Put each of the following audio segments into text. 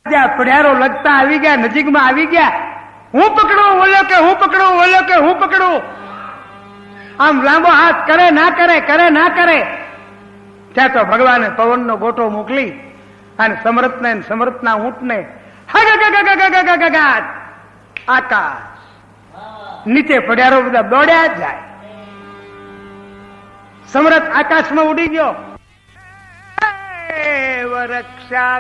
જ્યાં પઢિયારો લગતા આવી ગયા, નજીકમાં આવી ગયા. હું પકડું, બોલ્યો કે હું પકડું, બોલ્યો કે હું પકડું. આમ લાંબો હાથ કરે ના કરે, કરે ના કરે. ત્યાં તો ભગવાને પવનનો ગોટો મોકલી અને સમરથને સમરથના ઊંટને આકાશ નીચે પઢિયારો બધા દોડ્યા જ જાય. સમરથ આકાશમાં ઉડી ગયો. રક્ષા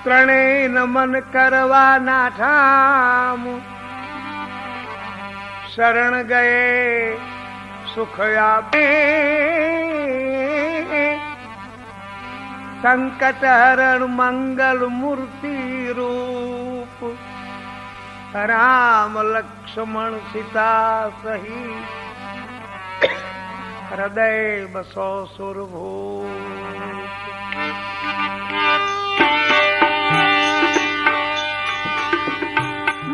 ત્રણેય નમન કરવાના ઠામ શરણ ગયે સુખ આપે સંકટ હરણ મંગલ મૂર્તિ રૂપ રામ લક્ષ્મણ સીતા સહી હૃદય બસો સુરભૂ.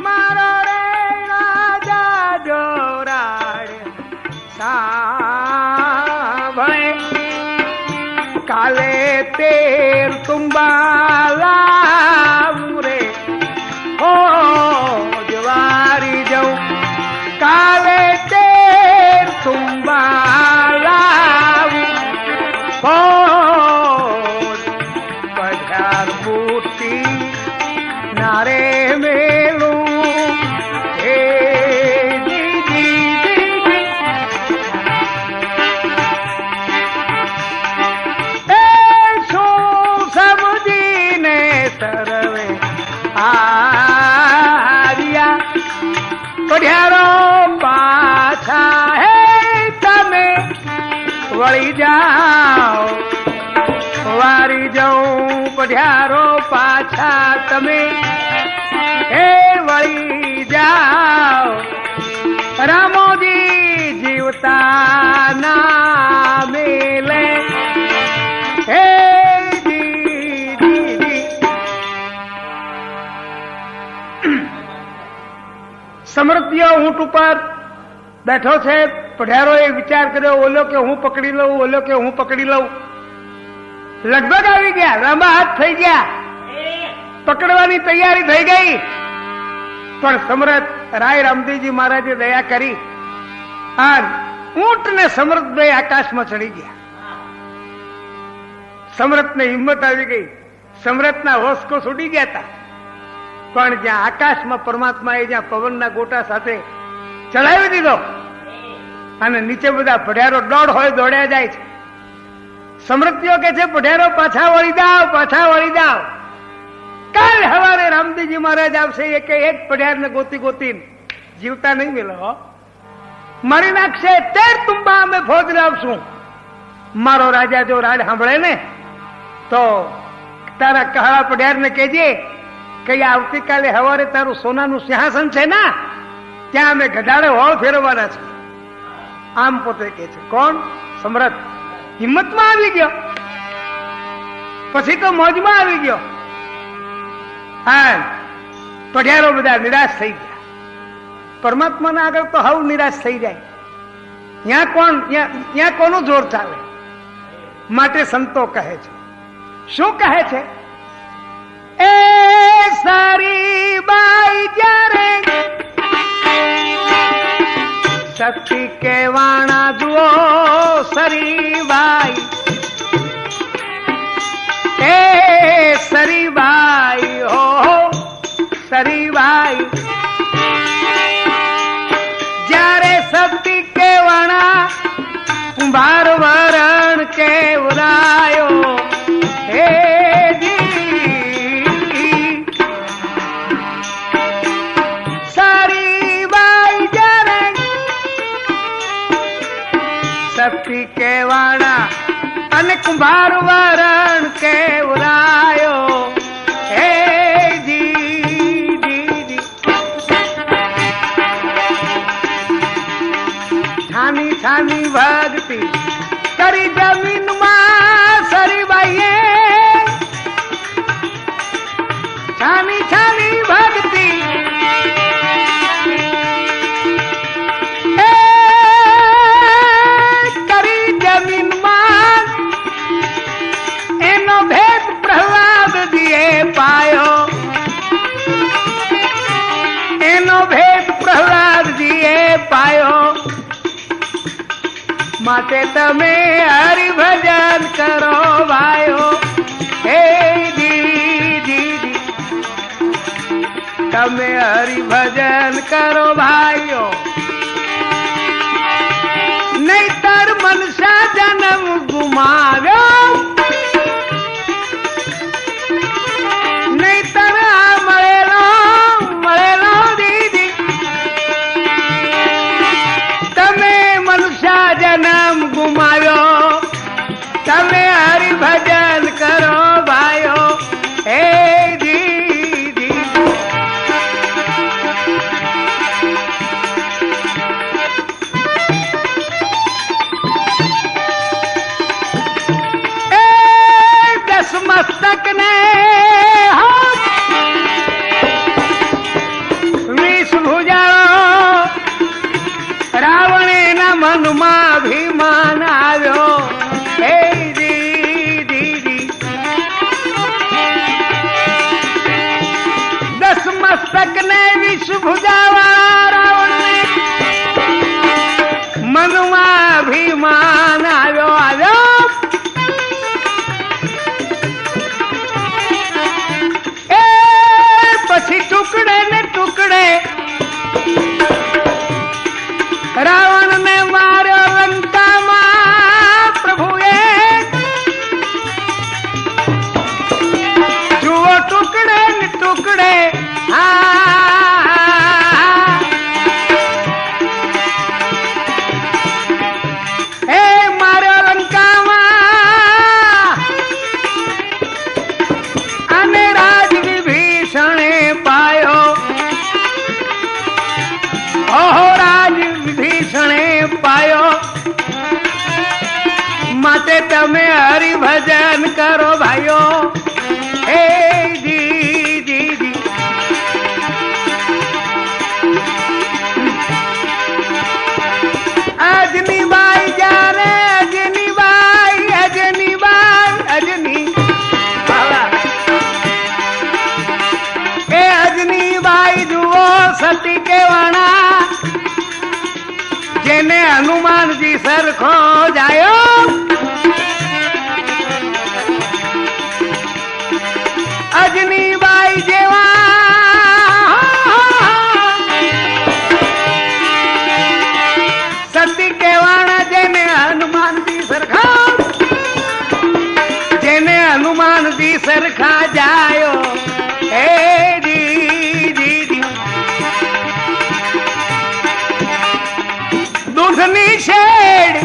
મારો રે રાજા જોરાડ સાંભળે કાલે તેર તુંબાલા રે હો જવારી જઉં કાલે તેર તુંબાલા હો પધાર બુટી નારે મેલું હે સમજીને તરવે આવ્યા પઢિયારો પાછા હે તમે વળી જાઓ વારી જઉં પઢિયારો પાછા તમે હે વળી જાઓ રામોજી જીવતા ના મેલે હે સમૃદ્ધિઓ ઊંટ ઉપર બેઠો છે. પઢિયારો એ વિચાર કર્યો, ઓલો કે હું પકડી લઉં, ઓલો કે હું પકડી લઉં. લગભગ આવી ગયા, લાંબા હાથ થઈ ગયા, પકડવાની તૈયારી થઈ ગઈ. પણ સમરથ રાય રામદેવજી મહારાજે દયા કરી અને ઊંટ ને સમરથભાઈ આકાશમાં ચડી ગયા. સમરથને હિંમત આવી ગઈ. સમરથના હોસકો છૂટી ગયા હતા. પણ જ્યાં આકાશમાં પરમાત્માએ જ્યાં પવનના ગોટા સાથે ચડાવી દીધો અને નીચે બધા પઢિયારો દોડ હોય દોડ્યા જાય છે. સમૃદ્ધિઓ કે છે પઢિયારો પાછા વળી જાઓ, પાછા વળી જાઓ. કાલ સવારે રામદેવજી મહારાજ આવશે એક એક પઢિયારને ગોતી ગોતી જીવતા નહીં મેળવો, મારી નાખશે. તેર તુંબા અમે ફોજ લાવશું. મારો રાજા જો રાડ સાંભળે ને તો તારા કહાળા પઢિયારને કહેજે કે આવતીકાલે સવારે તારું સોનાનું સિંહાસન છે ને ત્યાં અમે ગધાડે હોળ ફેરવવાના છે. આમ પોતે કે છે. કોણ? સમરથ હિંમતમાં આવી ગયો, પછી તો મોજમાં આવી ગયો. હા, પઢિયારો બધા નિરાશ થઈ ગયા. પરમાત્માના આગળ તો હાવ નિરાશ થઈ જાય. ત્યાં કોનું જોર ચાલે? માટે સંતો કહે છે, શું કહે છે? એ સારી બાઈ જ્યારે શક્તિ કેવાણા જુઓ સરીબાઈ, એ સરીબાઈ હો સરીબાઈ જ્યારે શક્તિ કેવાણા કુંભાર વરણ કેવરાયો હે શક્તિ કેવાણા અને કુંભાર વરણ કેવરાયો હે જી છાની છાની ભક્તિ કરી જમીનમાં સરીબાઈએ, છાની છાની ભક્તિ માટે તમે હરિભજન કરો ભાઈઓ. હે દીદી તમે હરિભજન કરો ભાઈઓ. નહીતર મનસા જન્મ ગુમાવ્યો. નહીતર આ મળેલો દીદી તમે મનુષ્ય જન્મ ગુમાવ્યો. તમે હરિભજન કરો ભાઈઓ. હે દીદી એ દસ મસ્તક ને રાવણ એના મનમાં અભિમાન આવ્યો. હે દીદી દસ મસ્તક ને વિષ ભુજાવાળા રાવણ મનમાં અભિમાન આવ્યો. એ પછી ટુકડે ને ટુકડે રાવણ ને માર્યો લંકામાં પ્રભુએ. જુઓ ટુકડે ને ટુકડે હે માર્યો લંકામાં. અને રાજ વિભીષણે પાયો. ઓહો રાજ વિભીષણે પાયો. માટે તમે હરિભજન કરો ભાઈઓ. હે દીદી અજની બાઈ જારે અજની એ અજની બાઈ જુઓ સતી કેવાણા જેને હનુમાનજી સરખો જાયો. અજની બાઈ જેવા સતી કેવાણા જેને હનુમાનજી સરખા જાયો. હે દીદી દૂધની શેડ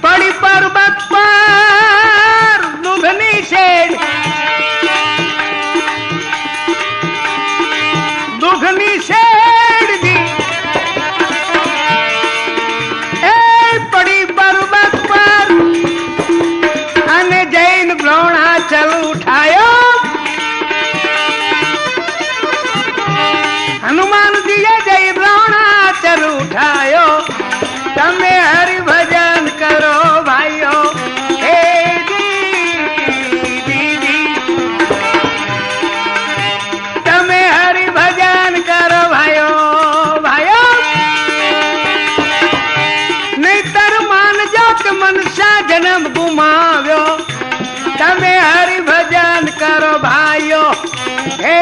પડી પર્વત પર. દૂધની શેડ દૂધની શેડ એ પડી પર્વત પર. અને જૈન બ્રહ્મણાચલ ઉઠાયો. હનુમાનજીએ જય બ્રહ્મણાચલ ઉઠાયો. તમે હરિભજન કરો ભાઈઓ. હે દીદી તમે હરિભજન કરો ભાઈઓ. નહીતર માનજો કે મનુષ્ય જન્મ ગુમાવ્યો. તમે હરિભજન કરો ભાઈઓ. હે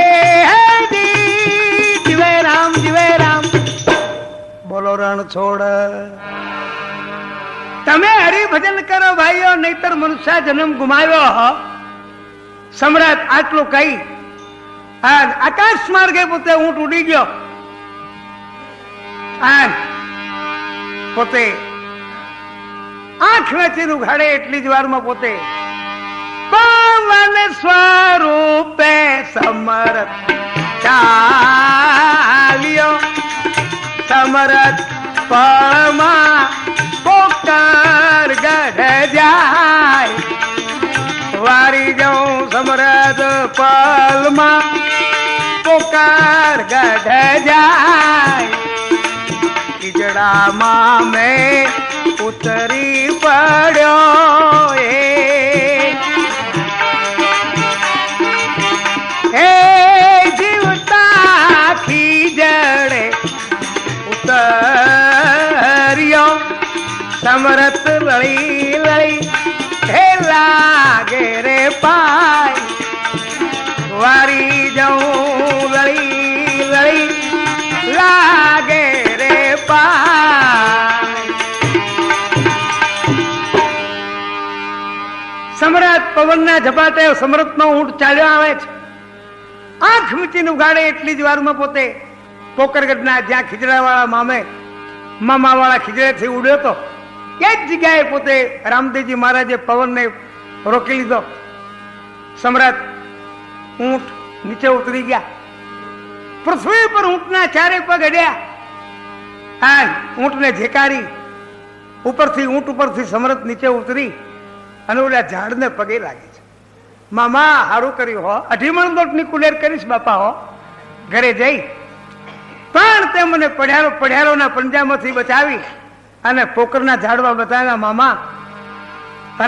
જીવે રામ બોલો રણ છોડ. તમે હરિભજન કરો ભાઈઓ. નહીતર મનુષ્ય જન્મ ગુમાવ્યો. સમ્રાટ આટલું કહી આકાશ માર્ગે પોતે ઊંટ ઉડી ગયો. પોતે આંખ વેચીને ઉઘાડે એટલી જ વારમાં પોતે પવન સ્વરૂપે સમરથ ચાલ્યો. સમરથ પળમાં પોકાર ગઢ જાય. વારી જાઉં સમરથ પળમાં પોકાર ગઢ જાય. ખીજડામાં મેં ઉતરી પડ્યો. હે જીવતા ખીજડે ઉતર્યો. સમરથ લળી લળી હે લાગે રે પાય વારી જાઉં લળી લળી લાગે રે પાય. સમ્રાટ પવનના ઝપાટે સમરથનો ઊંટ ચાલ્યો આવે છે. આંખ મીચીને ઉગાડે એટલી જ વારમાં પોતે પોકરગઢના જ્યાં ખીજડાવાળા મામાવાળા ખીજડેથી ઉડ્યો હતો એ જ જગ્યાએ પોતે રામદેવજી મહારાજે પવનને રોકી લીધો. સમ્રાટ ઊંટ નીચે ઉતરી ગયા. પૃથ્વી પર ઊંટના ચારે પગ અડ્યા. આ ઊંટને ઝેકારી ઊંટ ઉપરથી સમ્રાટ નીચે ઉતરી અને ઓલા ઝાડને પગે લાગે છે. મામા હારું કર્યું હો, 18 દોટની કુલેર કરીશ બાપા હો ઘરે જઈ, પણ તે મને પઢિયારોના પંજામાંથી બચાવી અને પોકરના ઝાડવા બતાવ્યા. મામા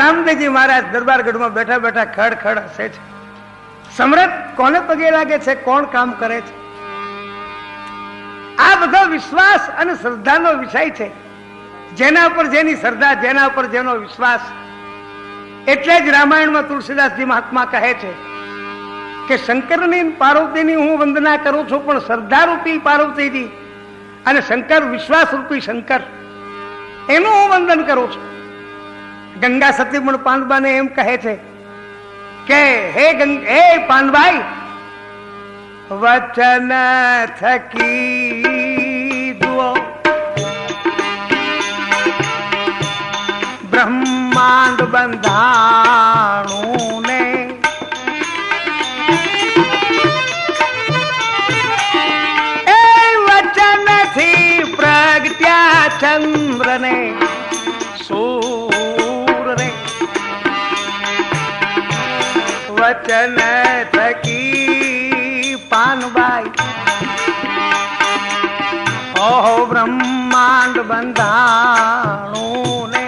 રામદેવજી મહારાજ દરબારગઢમાં બેઠા બેઠા ખડ ખડ હસે છે. સમ્રાટ કોને પગે લાગે છે, કોણ કામ કરે છે? આ બધો વિશ્વાસ અને શ્રદ્ધાનો વિષય છે. જેના પર જેની શ્રદ્ધા, જેના પર જેનો વિશ્વાસ. એટલે જ રામાયણમાં તુલસીદાસજી મહાત્મા કહે છે કે શંકરની પાર્વતીની હું વંદના કરું છું, પણ શ્રદ્ધારૂપી પાર્વતીજી અને શંકર વિશ્વાસરૂપી શંકર એનું હું વંદન કરું છું. ગંગા સતી પણ પાંડવાને એમ કહે છે કે હે પાંડવાઈ, વચન થકી દુઓ બ્રહ્માંડ બંધાણું ને એ વચન થી પ્રગટ્યા ચંદ્ર ને સૂર રે. વચન થકી પાનબાઈ ઓહો બ્રહ્માંડ બંધાણું ને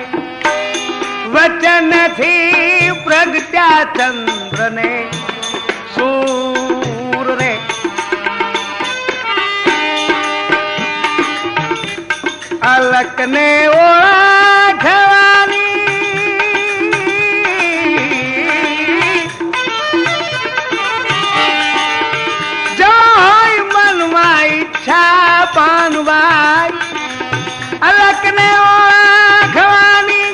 વચન થી પ્રગટ્યા ચંદ્ર ને સૂર રે. અલક ને ઓળખવાની જોય મનમાં ઈચ્છા પાનવાઈ. અલક ને ઓળખવાની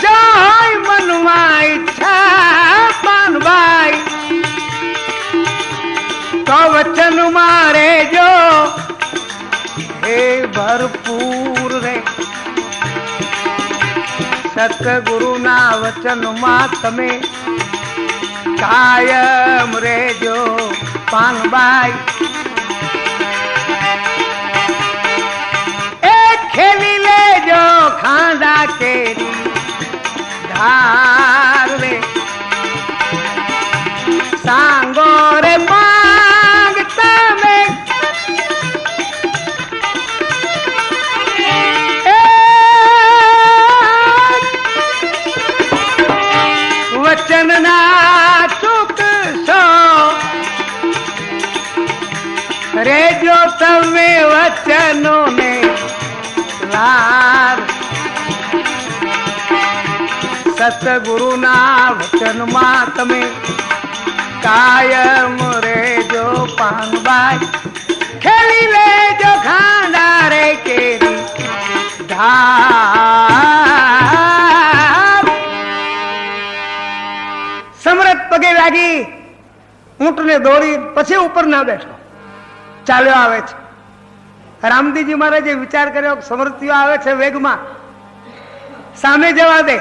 જોય મનમાં ઈચ્છા પાનવાઈ. તો વચન મારે જો હે ભરપૂર રે. સતગુરુના વચનમાં તમે કાયમ રેજો પાનબાઈ. એ ખેલી લેજો ખાંડા કેરી ધાર રે. સાંગો રે માંગ તમે વચન ના ચૂકશો રેજો તમે વચનો ને લાર. સતગુરુના વચનમાં તમે કાયમ રેજો પાનબાઈ. ખેલી લેજો ખાંડા રે કેરી ધાર. સમ્રાટ પગે લાગી ઊંટને દોડી પછી ઉપર ના બેઠો, ચાલ્યો આવે છે. રામદેવજી મહારાજે વિચાર કર્યો સમૃદ્ધિઓ આવે છે વેગમાં, સામે જવા દે.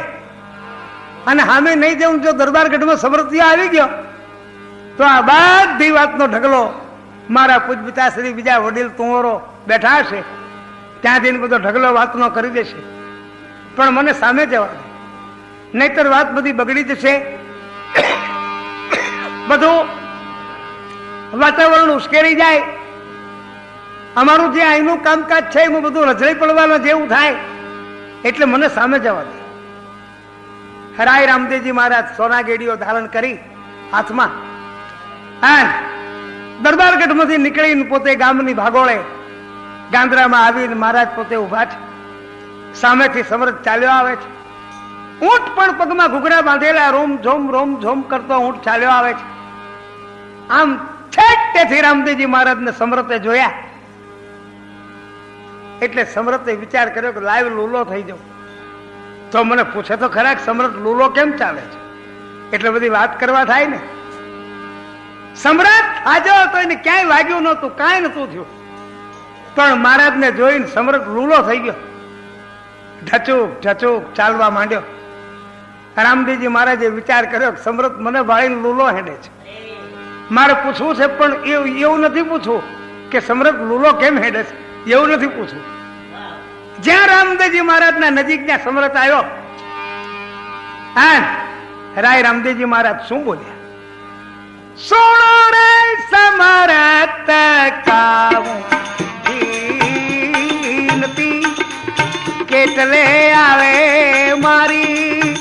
અને સામે નહીં જવું, જો દરબારગઢમાં સમૃદ્ધિઓ આવી ગયો તો આ બધી વાતનો ઢગલો મારા પૂજ પિતાશ્રી બીજા વડીલ તુંવરો બેઠા હશે ત્યાં જઈને બધો ઢગલો વાતનો કરી દેશે. પણ મને સામે જવા દે, નહીતર વાત બધી બગડી જશે. બધું વાતાવરણ ઉશ્કેરી જાય. અમારું જે અહીંનું કામકાજ છે એમાં બધું રજળી પડવાના જેવું થાય, એટલે મને સામે જવા દે. રાય રામદેવજી મહારાજ સોના ગેડીઓ ધારણ કરી હાથમાં દરબારગઢમાંથી નીકળીને પોતે ગામની ભાગોળે ગાંધરામાં આવીને મહારાજ પોતે ઉભા છે, સામેથી સમરથ ચાલ્યો આવે છે. ઊંટ પણ પગમાં ઘૂઘરા બાંધેલા રોમ ઝોમ કરતો ઊંટ ચાલ્યો આવે છે. આમ છેટેથી રામદેવજી મહારાજને સમરથે જોયા એટલે સમરથે વિચાર કર્યો કે લાઈવ લૂલો થઈ જાઉં તો મને પૂછે તો ખરા સમરથ લૂલો કેમ ચાલે છે, એટલે બધી વાત કરવા થાય ને. સમ્રાટ હાજો હતો, એને ક્યાંય વાગ્યું નહોતું, કાંઈ નતું થયું, પણ મહારાજને જોઈને સમ્રાટ લૂલો થઈ ગયો, ઢચુક ઢચુક ચાલવા માંડ્યો. રામદેવજી મહારાજે વિચાર કર્યો કે સમ્રાટ મને ભાળીને લૂલો હેડે છે, મારે પૂછવું છે, પણ એવું નથી પૂછવું કે સમ્રાટ લૂલો કેમ હેડે છે, એવું નથી પૂછવું. જ્યાં રામદેવજી મહારાજના નજીક જ્યાં સમ્રાટ આવ્યો, હા રાય રામદેવજી મહારાજ શું બોલ્યા? સુણો રે સમરથ કાવું કેટલે આવે મારી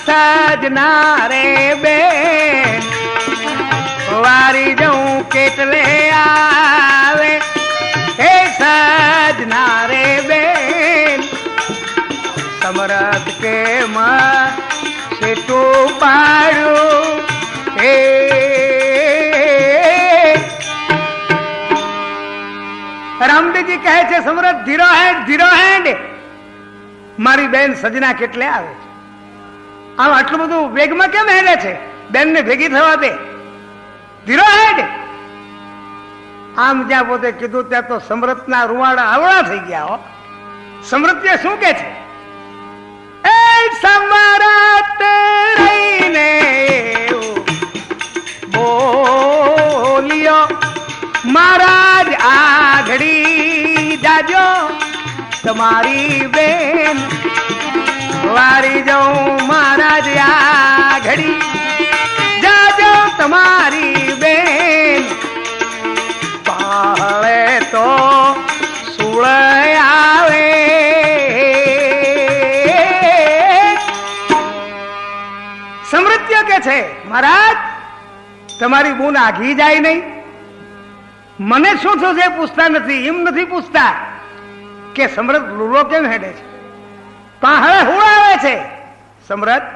સજના રે બેન, વારી જઉં કેટલે આવે હે સજના રે બેન. સમરથ કે માં સેટું પાડ્યું હે રામદેવજી કહે છે સમરથ ધીરો હેન્ડ, મારી બેન સજના કેટલે આવે છે, આમ આટલું બધું વેગમાં કેમ હેડે છે, બેન ને ભેગી થવા દે, ધીરો હેડ. આમ જ્યાં પોતે કીધું ત્યાં તો સમરથના રૂવાડા આવડા થઈ ગયા હો. સમરથે શું કે છે? એ સમરથ રહીને બોલ્યો મહારાજ આ ઘડી જાજો તમારી બેન, વારી જાઉં મહારાજ આ ઘડી જાજો તમારી બેન. પાળે તો સુળ આવે, સમૃદ્ધ કે છે મહારાજ તમારી બૂન આઘી જાય નહીં, મને શું થયું છે પૂછતા નથી, એમ નથી પૂછતા કે સમરથ લૂલો કેમ હેડે છે, પાહળે હુળ આવે છે. સમરથ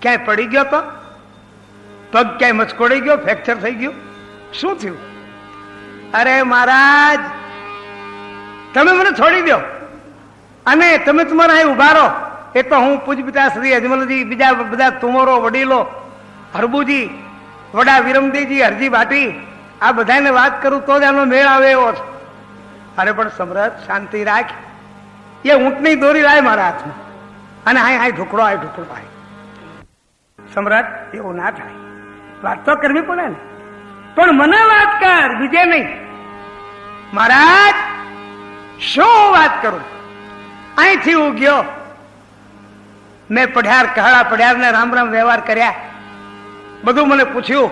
ક્યાંય પડી ગયો તો, પગ ક્યાંય મચકોડી ગયો, ફ્રેક્ચર થઈ ગયું, શું થયું? અરે મહારાજ તમે મને છોડી દો અને તમે તમારા અહીં ઉભા રહો, એ તો હું પૂજપિતા શ્રી અજમલજી, બીજા બધા તુમરો વડીલો, હરબુજી, વડા વિરમદેવજી, હરજી ભાટી, આ બધાને વાત કરું તો જ આનો મેળ આવે એવો છે. અરે પણ સમરથ શાંતિ રાખ, એ ઊંટની દોરી લાય મારા હાથમાં અને હાય ઢુકડો આય. સમ્રાટ એવું ના થાય, વાત તો કરવી પડે ને, પણ મને વાત કર, બીજે નહીં. મહારાજ શું વાત કરું? અહીંથી હું ગયો, મેં પઢિયાર કહાડા પઢિયારને રામ રામ વ્યવહાર કર્યા, બધું મને પૂછ્યું.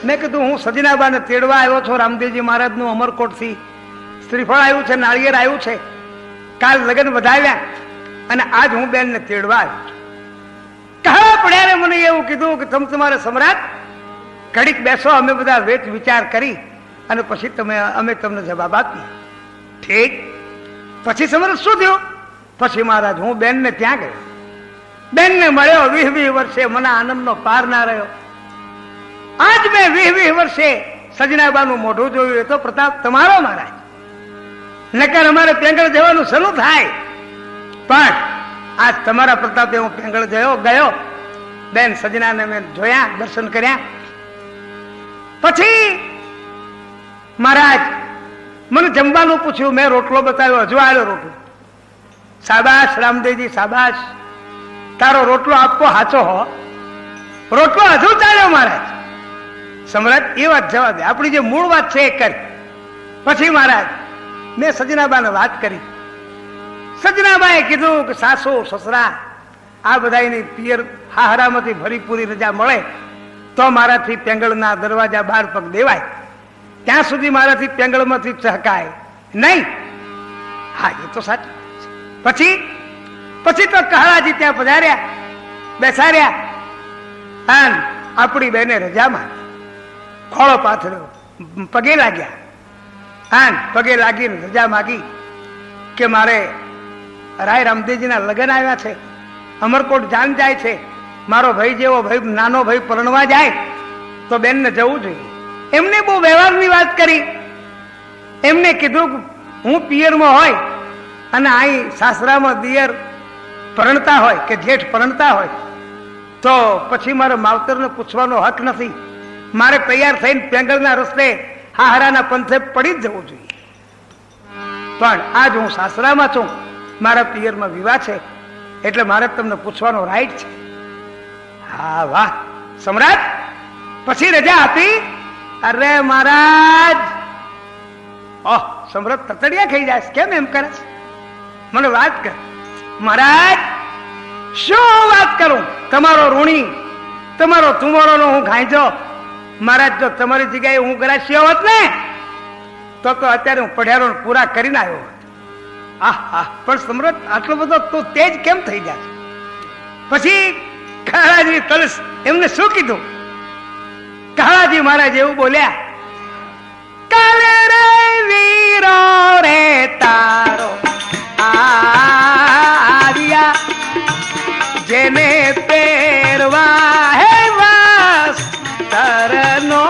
મેં કીધું હું સજનાબાને તેડવા આવ્યો છું, રામદેવજી મહારાજનું અમરકોટથી શ્રીફળ આવ્યું છે, નાળિયેર આવ્યું છે, કાલ લગ્ન વધાવ્યા અને આજ હું બેનને તેડવા આવ્યો છું. કહાડા પઢિયારે મને એવું કીધું કે તમે તમારે સમ્રાટ ઘડીક બેસો, અમે બધા વેચ વિચાર કરી અને પછી અમે તમને જવાબ આપીએ. ઠીક. પછી સમરથ શું થયું? પછી મહારાજ હું બેનને ત્યાં ગયો, બેનને મળ્યો, 20 વર્ષે મને આનંદનો પાર ના રહ્યો. આજ મેં 20 વર્ષે સજનાબાનું મોઢું જોયું, એ તો પ્રતાપ તમારો મહારાજ, નકર અમારે પેંગળ જવાનું શરૂ થાય, પણ આજ તમારા પ્રતાપે હું પેંગળ ગયો. બેન સજનાને મેં જોયા, દર્શન કર્યા. પછી મહારાજ મને જમવાનું પૂછ્યું, મેં રોટલો બતાવ્યો, હજુ આવ્યો રોટલો. શાબાશ રામદેવજી શાબાશ, તારો રોટલો આપવો સાચો હો, રોટલો હજુ ચાલ્યો મહારાજ. સમ્રાટ એ વાત જવા દે, આપણી જે મૂળ વાત છે એ કરી. પછી મહારાજ મેં સજનાબાને વાત કરી. સજનાબાએ કીધું કે સાસુ સસરા આ બધાની પિયર હાહરામાંથી ભરી પૂરી રજા મળે તો મારાથી પેંગળના દરવાજા બહાર પગ દેવાય, ત્યાં સુધી મારાથી પેંગળમાંથી ચહકાય નહીં. હા એ તો સાચું. પછી તો કહાળાજી ત્યાં પધાર્યા, બેસાડ્યા, અને આપણી બેને રજામાં ખોળો પાથર્યો, પગે લાગ્યા. આન પગે લાગીને રજા માગી કે મારે રાય રામદેવજીના લગ્ન આવ્યા છે, અમરકોટ જાન જાય છે, મારો ભાઈ જેવો ભાઈ નાનો ભાઈ પરણવા જાય તો બેનને જવું જોઈએ. એમને બહુ વ્યવહારની વાત કરી. એમને કીધું હું પિયરમાં હોય અને અહીં સાસરામાં દિયર પરણતા હોય કે જેઠ પરણતા હોય તો પછી મારે માવતરને પૂછવાનો હક નથી. મારે તૈયાર થઈને પેંગલના રસ્તે હાહરાના પંથે પડી જ જવું જોઈએ. પણ આજ હું સાસરામાં છું, મારા પિયરમાં વિવાહ છે, એટલે મારે તમને પૂછવાનો રાઈટ છે. હા વાહ સમ્રાટ, પછી રજા આપી. અરે મહારાજ, ઓહ સમ્રાટ તતડિયા ખાઈ જાય, કેમ એમ કરે છે? મને વાત કર. મહારાજ શું વાત કરું? તમારો ઋણી, તમારો તુમારોનો હું ખાઈજો. મહારાજ જો તમારી જગ્યાએ હું ગ્રાસ્યો હોત ને તો અત્યારે હું પઢિયારો પૂરા કરીને આવ્યો હોત. આહ, પણ સમ્રાટ આટલો બધો તું તેજ કેમ થઈ જાય? પછી કાળાજી તલસ એમને શું કીધું? કાળાજી મહારાજ એવું બોલ્યા, કાલે રે વીરો રે તારો આવ્યા, જેને પહેરવા હે વસ્ત્રનો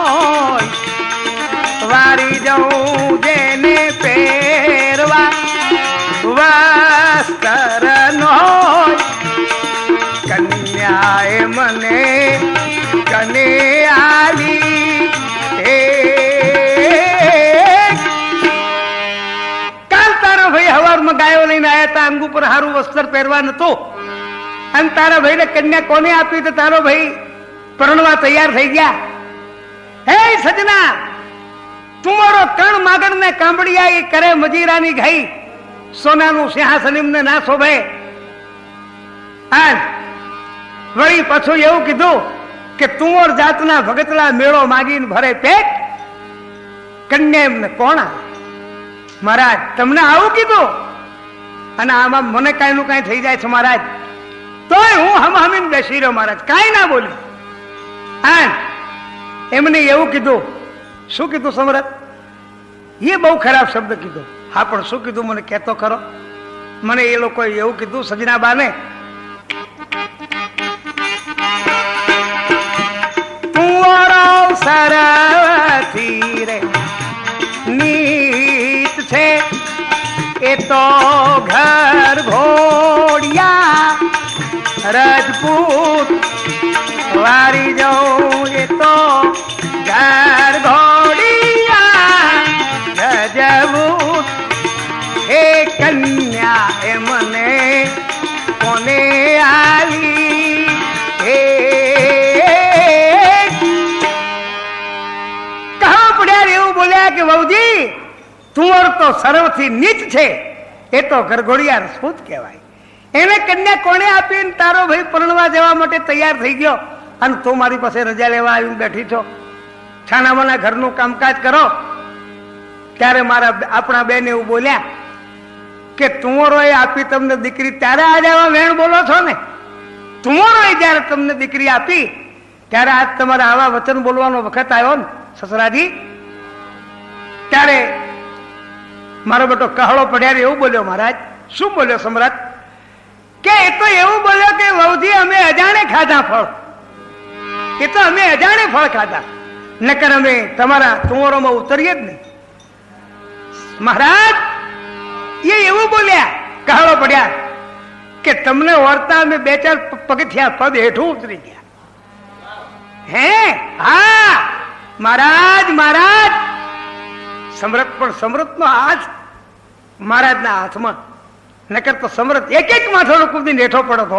વારી જાઉં, જેને પહેરવા વસ્ત્રનો કન્યાએ મને કને આલી. કાલ તારા ભાઈ હવારમાં ગાયો લઈને આવ્યા હતા, અંગ ઉપર હારું વસ્ત્ર પહેરવા નતું, અને તારા ભાઈને કન્યા કોને આપી તો તારો ભાઈ પરણવા તૈયાર થઈ ગયા. હે સજના, તુમારો કણ માગણ ને કાંબડિયા એ કરે મજીરાની ઘાઈ, સોનાનું સિંહાસન એમને ના શોભે. આજ વળી પાછું એવું કીધું કે તુંવર જાતના ભગતલા મેળો માગીને ભરે પેટ, કન્યા એમને કોણ આવે? મહારાજ તમને આવું કીધું, અને આમાં મને કાંઈ નું કાંઈ થઈ જાય છે મહારાજ, તોય હું હમીને બેસી રહ્યો મહારાજ, કાંઈ ના બોલી. હા એમને એવું કીધું. શું કીધું સમ્રાટ? એ બહુ ખરાબ શબ્દ કીધો. હા પણ શું કીધું મને કહેતો ખરો? મને એ લોકોએ એવું કીધું સજનાબાને, સરથી રે નીત છે એ તો ઘર ઘોડિયા રજપૂત વારી જાઉં, એ તો ઘર ઘોડિયા રજપૂત. એ કન્યા એ મને કોને આવી? એવું બોલ્યા કે વહુજી તુંવર તો સર્વથી નીચ છે, એ તો ગરઘોડિયા રજપૂત કહેવાય. એને કન્યા કોને આપી? તારો ભાઈ પરણવા જવા માટે તૈયાર થઈ ગયો, અને તું મારી પાસે રજા લેવા આવીને બેઠી છો. છાનામાના ઘરનું કામકાજ કરો. ત્યારે આપણા બેન એવું બોલ્યા કે તુંવરોએ આપી તમને દીકરી, ત્યારે આજે આવા વેણ બોલો છો ને? તુંવરોએ જયારે તમને દીકરી આપી ત્યારે આજ તમારે આવા વચન બોલવાનો વખત આવ્યો ને સસરાજી? ત્યારે મારો બેટો કહળો પડ્યારે એવું બોલ્યો. મહારાજ શું બોલ્યો સમ્રાટ? કે એ તો એવું બોલ્યો કે વહુજી અમે અજાણે ખાધા ફળ, એ તો અમે અજાણે ફળ ખાધા, નકર અમે તમારા તુંવરોમાં ઉતરીએ જ નહીં. મહારાજ એ એવું બોલ્યા, કહળો પડ્યા કે તમને ઓરતા અમે 2-4 પગથિયા પદ હેઠું ઉતરી ગયા. હે હા મહારાજ, મહારાજ સમ્રાટ, પણ સમ્રાટનો હાથ મહારાજના હાથમાં, નકર તો સમ્રાટ એક માથાનો કૂદીને હેઠો પડતો.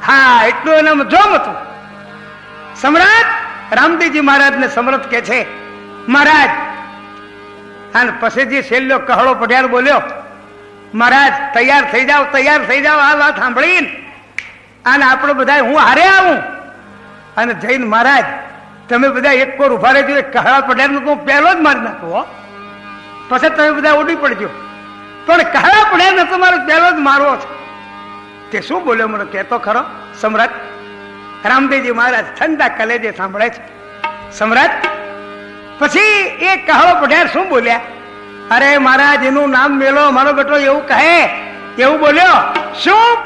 હા એટલું એનામાં જોમ હતું. સમ્રાટ રામદેવજી મહારાજને સમ્રાટ કે છે મહારાજ, અને પછી જે છેલ્લો કહળો પઢિયાર બોલ્યો, મહારાજ તૈયાર થઈ જાઓ, તૈયાર થઈ જાઓ. આ વાત સાંભળીને અને આપણે બધા હું હારે આવું અને જઈને મહારાજ તમે બધા એક કોર ઉભા રહેજો, કહળા પઢિયારનો તો પહેલો જ મારી નાખો, પછી તમે બધા ઉડી પડજો. પણ કહળા પઢિયારને તમારો પહેલો જ મારવો છે. તે શું બોલ્યો મને કહેતો ખરો સમ્રાટ? રામદેવજી મહારાજ ઠંડા કલેજે સાંભળે છે. સમ્રાટ પછી એ કહળો પઢિયાર શું બોલ્યા? અરે મહારાજ એનું નામ મેલો, મારો બેટો એવું કહે, એવું બોલ્યો. શું?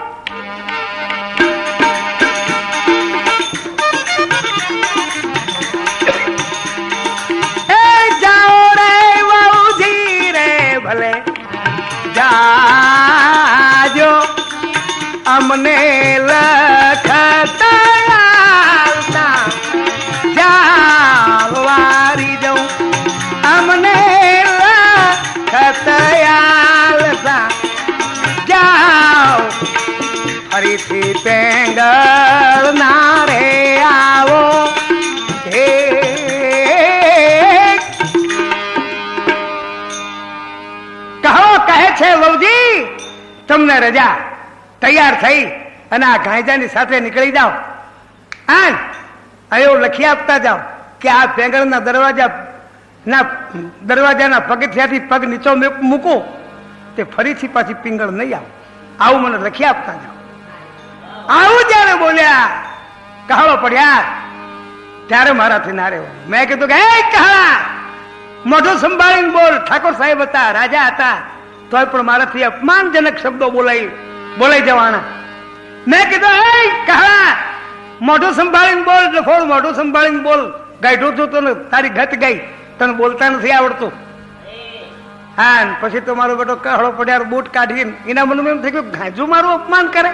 જાઓ રે વહુજી રે ભલે જાજો, અમને લખતા જાવારી જઉં, અમને લખતા જાઓ, ફરીથી પેંગળ ના રે આવો. હે કહો, કહે છે વહુજી તમને રજા. તૈયાર થઈ અને આ ઘાંજાની સાથે નીકળી જાઓ. હા, એવું લખી આપતા જાઓ કે આ પેંગળના દરવાજાના પગથિયાથી પગ નીચો મૂકું તે ફરીથી પાછી પિંગળ નહીં આવે, આવું મને લખી આપતા જાઓ. આવું જયારે બોલ્યા કહાળો પડ્યા ત્યારે મારાથી ના રહ્યો. મેં કીધું કે હે કહાળા, મોઢું સંભાળીને બોલ. ઠાકોર સાહેબ હતા, રાજા હતા, તોય પણ મારાથી અપમાનજનક શબ્દો બોલાઈ જવાના. મેં કીધું હે કહાળા, મોઢું સંભાળીને બોલ. ડફોળ, મોઢું સંભાળીને બોલ. ગાઢું છું તો તારી ગત ગઈ, તને બોલતા નથી આવડતું. હા, પછી તો મારો બેટો કહાળો પડ્યા બૂટ કાઢીને એના મનમાં એમ થઈ ગયું ગાજુ મારું અપમાન કરે,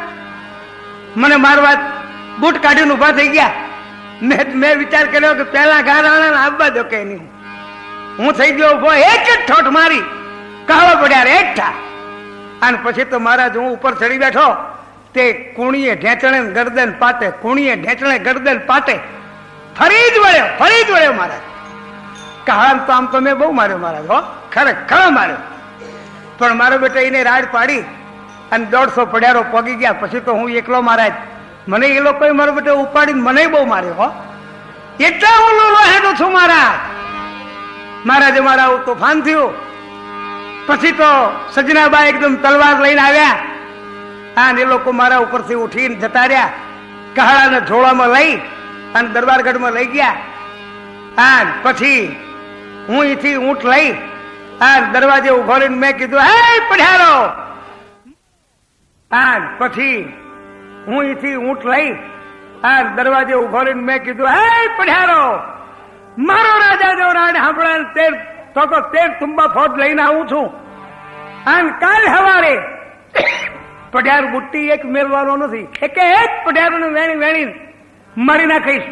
મને મારવા બૂટ કાઢીને ઉભા થઈ ગયા. મેં વિચાર કર્યો કે પેલા ગારાણા આવવા દો કે નહીં. હું થઈ ગયો ઉભો, એક જ ઠોઠ મારી કહાળો પડ્યા રે એકઠા. અને પછી તો મહારાજ હું ઉપર ચડી બેઠો તે કુણીએ ઢેંચણે ગરદન પાટે, કુણીએ ઢેંચણે ગરદન પાટે ફરી જ વળ્યો મહારાજ. કહાળ તો આમ તો મેં બહુ માર્યો મહારાજ, હો ખરેખર માર્યો. પણ મારો બેટો એને રાડ પાડી અને 150 પડિયારો પગી ગયા. પછી તો હું એકલો મહારાજ, મને એ લોકોએ મારો બેટો ઉપાડીને મને બહુ માર્યો, હો એટલા હું લોલો હેડું છું મહારાજ. મહારાજે મારા આવું તોફાન થયું. પછી તો સજનાબા એકદમ તલવાર લઈને આવ્યા. હા, એ લોકો મારા ઉપરથી ઉઠીને જતા રહ્યા. કહાળાને ઝોળામાં લઈ અને દરબારગઢમાં લઈ ગયા. હા, પછી હું અહીંથી ઊંટ લઈ આ દરવાજે ઉભો રહીને મેં કીધું હે પધારો. હા, પછી હું અહીંથી ઊંટ લઈ આ દરવાજે ઉભો રહીને મેં કીધું હે પધારો. મારો રાજા જો રાડ સાંભળે તો 13 તુંબા ફોજ લઈને આવું છું. અને કાલ સવારે પઢિયાર બુટ્ટી એક મેળવાનો નથી, એક પઢિયારોને વેણી મારી નાખીશ.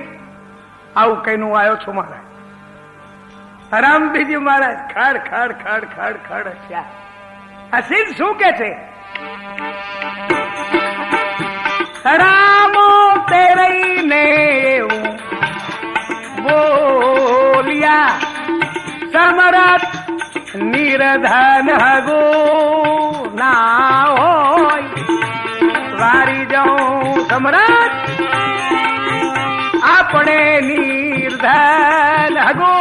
આવું કહીને હું આવ્યો છું મહારાજ. રામબીજી મહારાજ ખાડ ખાડ ખાડ ખાડ ખાડ હસ્યા. આ સીધ શું કે છે? રામો તેરઈને એવું બોલ્યા, સમરત નિરધન હગો ના હોય, વારી જાઉં સમ્રાટ આપણે નિર્ધન હગો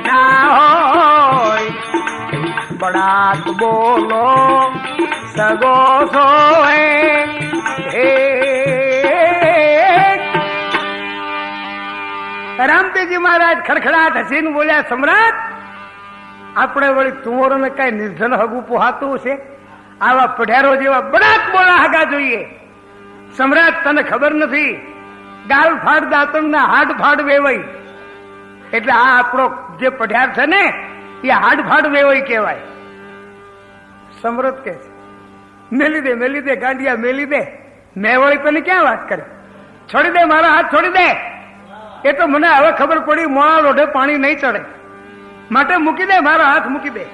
ના હોય, બડાત બોલો સગો સોએ. રામદેવજી મહારાજ ખડખડાટ હસીને બોલ્યા, સમ્રાટ આપણે વળી તુંવરોને કઈ નિર્ધન હગું પોહાતું છે? આવા પઢિયારો જેવા બડાક બોલા હગા જોઈએ. સમ્રાટ તને ખબર નથી, ગાલ ફાડ દાંતણના હાડ ફાડ વેવાય. એટલે આ આપણો જે પઢિયાર છે ને એ હાડ ફાડ વેવાય કહેવાય. સમ્રાટ કે છે મેલી દે ગાંડિયા મેલી દે. મેં વળી તને ક્યાં વાત કરી? છોડી દે મારા હાથ, છોડી દે. એ તો મને હવે ખબર પડી મોણા લોઢે પાણી નહીં ચડે, માટે મૂકી દે, મારો હાથ મૂકી દે.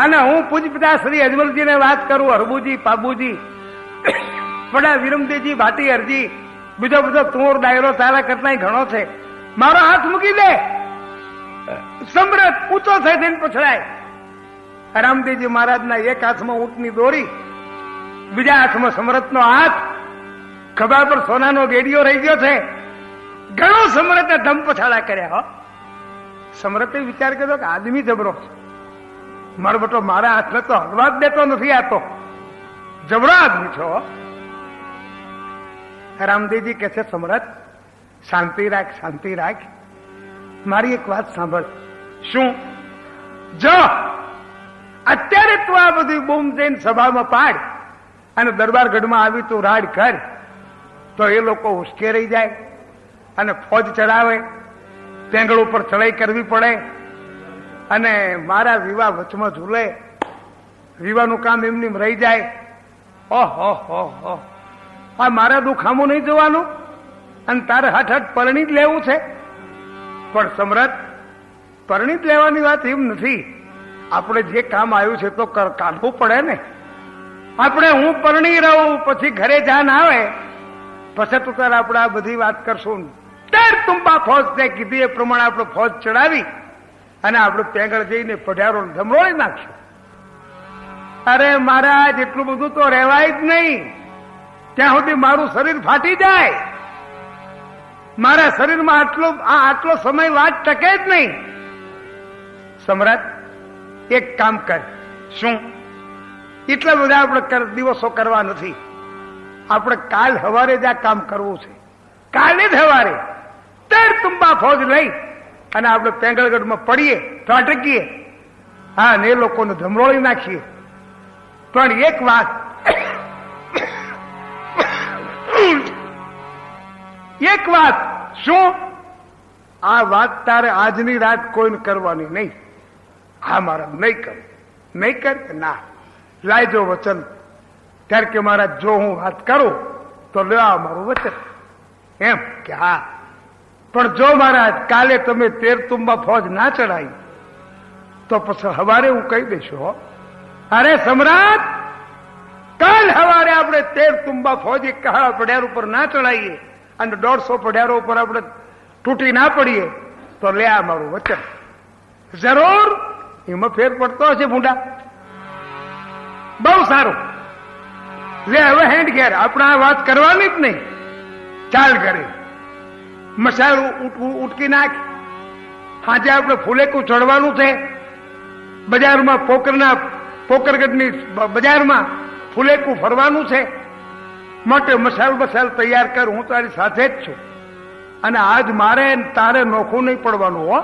અને હું પૂજપિતા શ્રી અજમલજીને વાત કરું, હરબુજી, પાબુજી, વડા વિરમદેવજી, ભાટી હરજી, બીજો બધો તુંર ડાયરો તારા કરતા ઘણો છે, મારો હાથ મૂકી દે. સમ્રાટ ઊંચો થઈ થઈને પછડાય. રામદેવજી મહારાજના એક હાથમાં ઊંટની દોરી, બીજા હાથમાં સમ્રાટનો હાથ, ખભા પર સોનાનો ગેડિયો રહી ગયો છે. ઘણો સમ્રાટે ધમ પછાડા કર્યા. હો, સમ્રાટે વિચાર કર્યો કે આદમી જબરો છે, મારો બેટો મારા હાથને તો હલવા જ દેતો નથી, આ તો જબરો આદમી છો. રામદેવજી કે છે સમ્રાટ શાંતિ રાખ, શાંતિ રાખ. મારી એક વાત સાંભળ. શું? જો અત્યારે તું આ બધી બૂમ જઈને સભામાં પાડ અને દરબારગઢમાં આવી તું રાડ કર, તો એ લોકો ઉશ્કેરાઈ જાય અને ફોજ ચડાવે, ટેંગળ ઉપર ચડાઈ કરવી પડે અને મારા વિવાહ વચમાં ઝૂલે, વિવાહનું કામ એમની રહી જાય. ઓહો હો હો, આ મારા દુખામું નહીં જોવાનું અને તારે હઠ પરણી જ લેવું છે. પણ સમ્રાટ, પરણી જ લેવાની વાત એમ નથી. આપણે જે કામ આવ્યું છે તો કાઢવું પડે ને. આપણે હું પરણી રહું પછી ઘરે જાન આવે પછી તો તારે આપણે આ બધી વાત કરશું. તેર તુંબા ફોજ તે કીધી એ પ્રમાણે આપણે ફોજ ચડાવી અને આપણે પેંગળ જઈને પઢિયારો ધમરોળી નાખ્યું. અરે મહારાજ, એટલું બધું તો રહેવાય જ નહીં. ત્યાં સુધી મારું શરીર ફાટી જાય. મારા શરીરમાં આટલો સમય વાત ટકે જ નહીં. સમ્રાટ, એક કામ કર. શું? એટલા બધા આપણે દિવસો કરવા નથી. આપણે કાલ સવારે જ આ કામ કરવું છે. કાલે જ સવારે 13 તુંબા ફોજ લઈ અને આપણે પેંગળગઢમાં પડીએ, ત્રાટકીએ, હા, ને એ લોકોને ધમરોળી નાખીએ. પણ એક વાત, એક વાત. શું? આ વાત તારે આજની રાત કોઈને કરવાની નહીં. હા મહારાજ, નહીં કર. નહીં કર કે ના? લાયજો વચન. ત્યારે કે મહારાજ, જો હું વાત કરું તો લેવા મારું વચન. એમ કે હા, પણ જો મહારાજ કાલે તમે 13 તુંબા ફોજ ના ચડાવી તો પછી સવારે હું કહી દઈશું. હો, અરે સમ્રાટ, કાલ સવારે આપણે 13 તુંબા ફોજ એક કહાળા પઢિયાર ઉપર ના ચડાવીએ અને 150 પઢિયારો ઉપર આપણે તૂટી ના પડીએ તો લે આ મારું વચન. જરૂર એમાં ફેર પડતો હશે ભૂંડા. બહુ સારું, લે હવે હેન્ડ ઘેર. આપણે આ વાત કરવાની જ નહીં. ચાલ ઘરે મસાલ ઉટકી નાખ. આજે આપણે ફુલેકું ચડવાનું છે. બજારમાં પોકરગઢની બજારમાં ફુલેકું ફરવાનું છે. માટે મસાલ તૈયાર કર. હું તારી સાથે જ છું અને આજ મારે તારે નોખું નહીં પડવાનું. હો,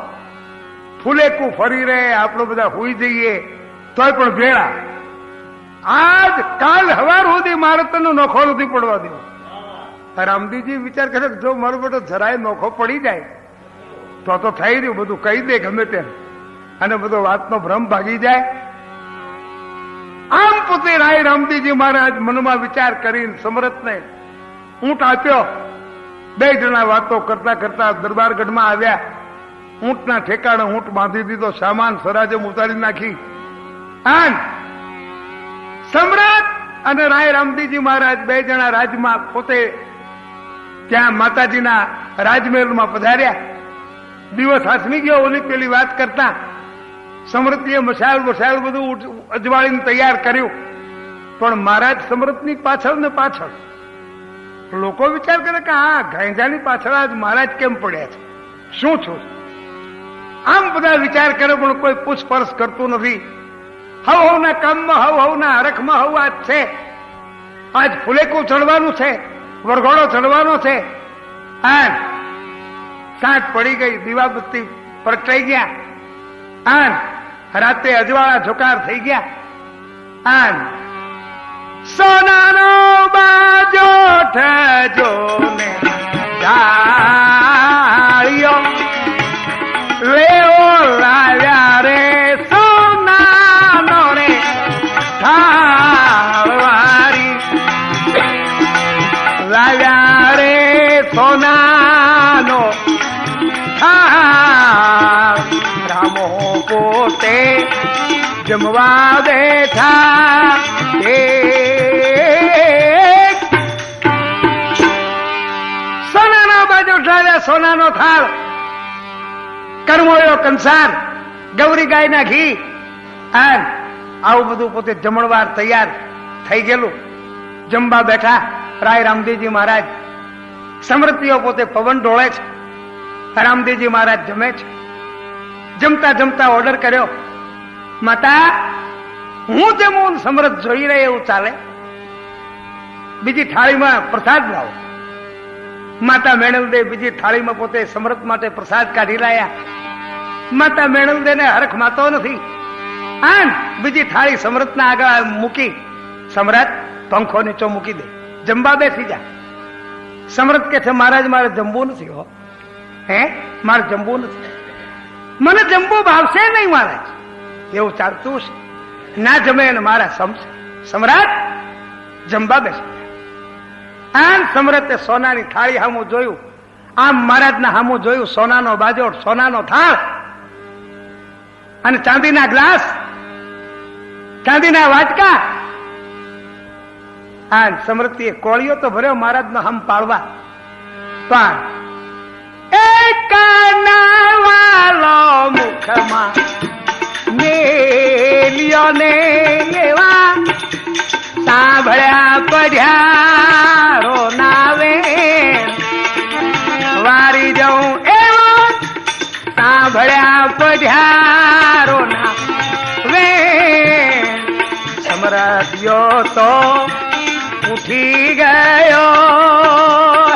ફુલેકું ફરી રહે, આપણે બધા હોઈ જઈએ તોય પણ ભેળા. આજ કાલ સવાર સુધી મારે તને નોખો નથી પડવા દેવો. રામદીજી વિચાર કરે જો મારો બેટો જરાય નોખો પડી જાય તો થઈ રહ્યું, બધું કહી દે ગમે તેમ અને બધો વાતનો ભ્રમ ભાગી જાય. આમ પોતે રાય રામદીજી મહારાજ મનમાં વિચાર કરીને સમરથને ઊંટ આપ્યો. 2 જણા વાતો કરતા કરતા દરબારગઢમાં આવ્યા. ઊંટના ઠેકાણે ઊંટ બાંધી દીધો, સામાન સરાજમ ઉતારી નાખી. અને સમ્રાટ અને રાય રામદીજી મહારાજ 2 જણા રાજમાં પોતે ત્યાં માતાજીના રાજમહેલમાં પધાર્યા. દિવસ હાથમી ગયો ઓલી પેલી વાત કરતા. સમૃદ્ધિએ મસાલ બધું અજવાળીને તૈયાર કર્યું. પણ મહારાજ સમૃદ્ધની પાછળ ને પાછળ. લોકો વિચાર કરે કે હા, ગાંજાની પાછળ આજ મહારાજ કેમ પડ્યા છે, શું છું? આમ બધા વિચાર કરે પણ કોઈ પૂછપરછ કરતું નથી. હવના કામમાં હવના હરખમાં હવ આજ છે. આજ ફુલેકું ચડવાનું છે, વરઘોડો ચડવાનો છે. આન સાંજ પડી ગઈ, દીવાબત્તી પ્રગટાઈ ગયા. આન રાતે અજવાળા ઝોકાર થઈ ગયા. આન સોનાનો બાજો ઠજો ને ઝાળિયો લેવો લાવ્યા રે સોનાનો રે થાળવારી. લાવ્યા રે સોનાનો થાળ. રામો પોતે જમવા બેઠા. સોનાનો બાજુ ઉઠાવ્યા, સોનાનો થાળ, કરમોળ્યો કંસાર, ગૌરી ગાયના ઘી. આવું બધું પોતે જમણવાર તૈયાર થઈ ગયેલું. જમવા બેઠા રાય રામદેવજી મહારાજ. સમૃદ્ધિઓ પોતે પવન ઢોળે છે. રામદેવજી મહારાજ જમે છે. જમતા જમતા ઓર્ડર કર્યો, માતા હું જમું સમૃદ્ધ જોઈ રહે એવું ચાલે? બીજી થાળીમાં પ્રસાદ લાવો. માતા મેણલદે બીજી થાળીમાં પોતે સમૃદ્ધ માટે પ્રસાદ કાઢી લાયા. માતા મેણલદે ને હરખ માતો નથી. આન બીજી થાળી સમ્રાટના આગળ મૂકી, સમ્રાટ પંખો નીચો મૂકી દે, જમવા બેસી જા. સમ્રાટ કે છે મહારાજ મારે જમવું નથી. હો હે મારે જમવું નથી, મને જમવું ભાવશે નહીં મહારાજ. એવું ચાલતું છે, ના જમે ને મારા સમશે. સમ્રાટ જમવા બેસી જા. આમ સમ્રાટે સોનાની થાળી સામું જોયું, આમ મહારાજના સામું જોયું, સોનાનો બાજોટ, સોનાનો થાળ અને ચાંદીના ગ્લાસ, ચાંદીના વાટકા. આ સમૃદ્ધિ કોળીઓ તો ભર્યો મહારાજનો હમ પાડવા, પણ એક વાલો મુખમાં મેલ્યો ને એવા સાંભળ્યા પઢ્યારો નાવે વારી જઉં એવો સાંભળ્યા પઢ્યારો ના વે સમરથ્યો તો ઉઠી ગયો.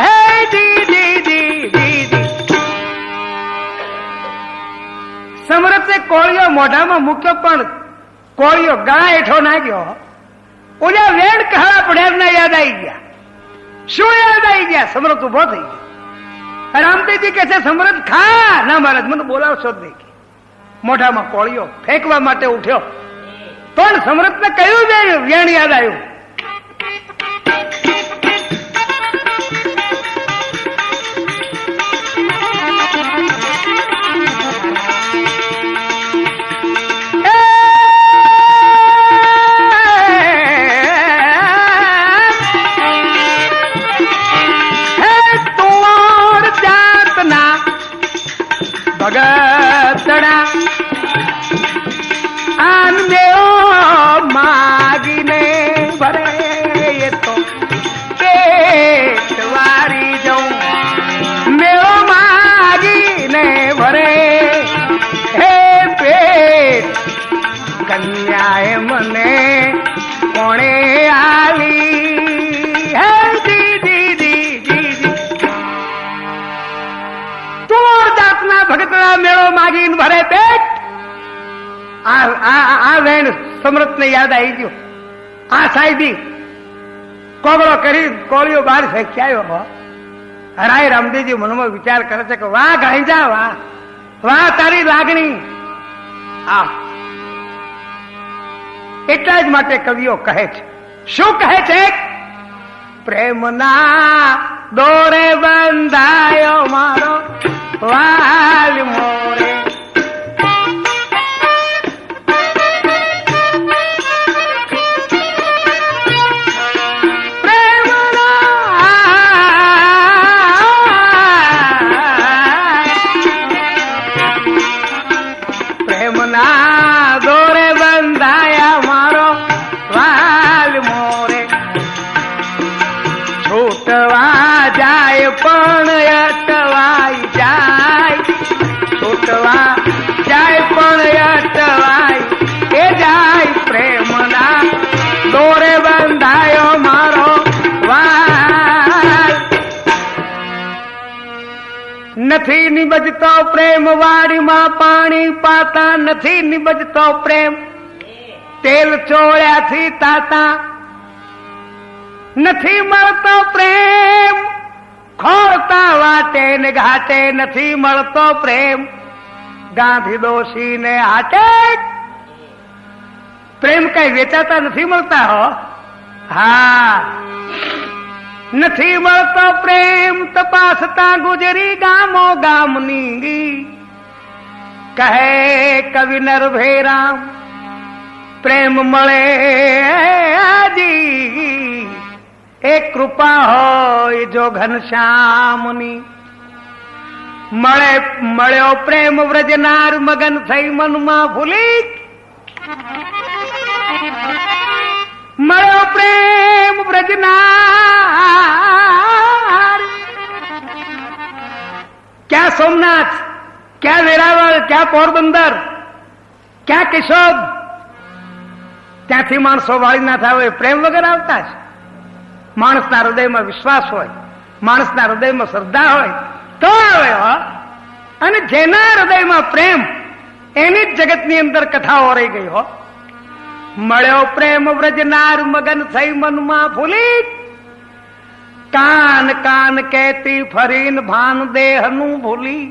હે દીદી દીદી સમરથે કોળિયો મોઢામાં મૂક્યો, પણ કોળિયો ગળા હેઠો નાખ્યો. ઓલા વેણ કહાડા પડ્યા યાદ આવી ગયા. શું યાદ આવી ગયા? સમરથ ઉભો થઈ ગયો. રામદેવજી કે છે સમરથ ખા. ના મહારાજ મને બોલાવશો જ નહીં. મોઢામાં કોળિયો ફેંકવા માટે ઉઠ્યો, પણ સમરથને કયું વેણ યાદ આવ્યું? ભગતડા આનદેઓ માગીને ભરે તો પેટ વારી જઉં. મેળો માગીને ભરે હે પેટ કન્યાએ મને કોણે આવી. હે દીદી દીદી તું જાતના ભગતડા મેળો માગીને ભરે પેટ. આ વેણ સમરથને યાદ આવી ગયો. આ સાહેબી કોગળો કરી કોળીઓ બહાર ફેંકી આવ્યો. હરાય રામદેવજી મનમાં વિચાર કરે છે કે વાહ ગાંજા, વાહ વાહ તારી લાગણી. આ એટલા જ માટે કવિઓ કહે છે, શું કહે છે? પ્રેમના દોરે બંધાયો મારો વાલ મોરે. પ્રેમના દોરે બંધાયા મારો વાલ મોરે. છૂટવા જાય પણ અટવાઈ જાય, છૂટવા જાય પણ અટવાઈ એ જાય. પ્રેમના દોરે બંધાયો મારો વાલ. નથી નિબજતો પ્રેમ વાડીમાં પાણી પાતા, નથી નિબજતો પ્રેમ તેલ ચોળ્યાથી તાતા. નથી મળતો પ્રેમ ખોળતા વાટે ને ઘાટે, નથી મળતો પ્રેમ ગાંધી દોશી ને હાટે. પ્રેમ કઈ વેચાતા નથી મળતા. હો હા, નથી મળતો પ્રેમ તપાસતા ગુજરી ગામો ગામની. કહે કવિ નરભેરામ પ્રેમ મળે આજી એ કૃપા હોય જો ઘનશ્યામની. મળ્યો પ્રેમ વ્રજનાર મગન થઈ મનમાં ભૂલી. મળ્યો પ્રેમ વ્રજનાર. ક્યાં સોમનાથ, ક્યાં વેરાવળ, ક્યાં પોરબંદર, ક્યાં કેશોદ, ત્યાંથી માણસો વાળી ના થાય પ્રેમ વગર આવતા છે. માણસના હૃદયમાં વિશ્વાસ હોય, માણસના હૃદયમાં શ્રદ્ધા હોય તો આવે. અને જેના હૃદયમાં પ્રેમ એની જ જગતની અંદર કથાઓ રહી ગઈ હો. મળ્યો પ્રેમ વ્રજનાર મગન થઈ મનમાં ફૂલી, કાન કાન કહેતી ફરીને ભાન દેહનું ભૂલી.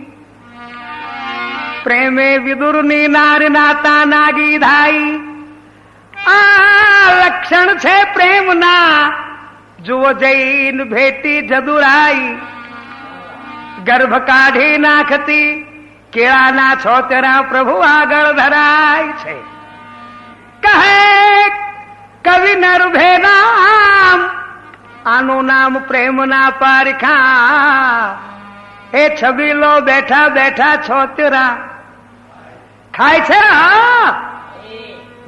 પ્રેમે વિદુરની નાર નાતા નાગી ધાઈ, આ લક્ષણ છે પ્રેમના જુઓ જૈન ભેટી જદુરાઈ. ગર્ભ કાઢી નાખતી કેળાના છોતરા પ્રભુ આગળ ધરાય છે. કહે કવિ નરભે નામ, આનું નામ પ્રેમના પારખા. એ છબીલો બેઠા બેઠા છોતરા ખાય છે.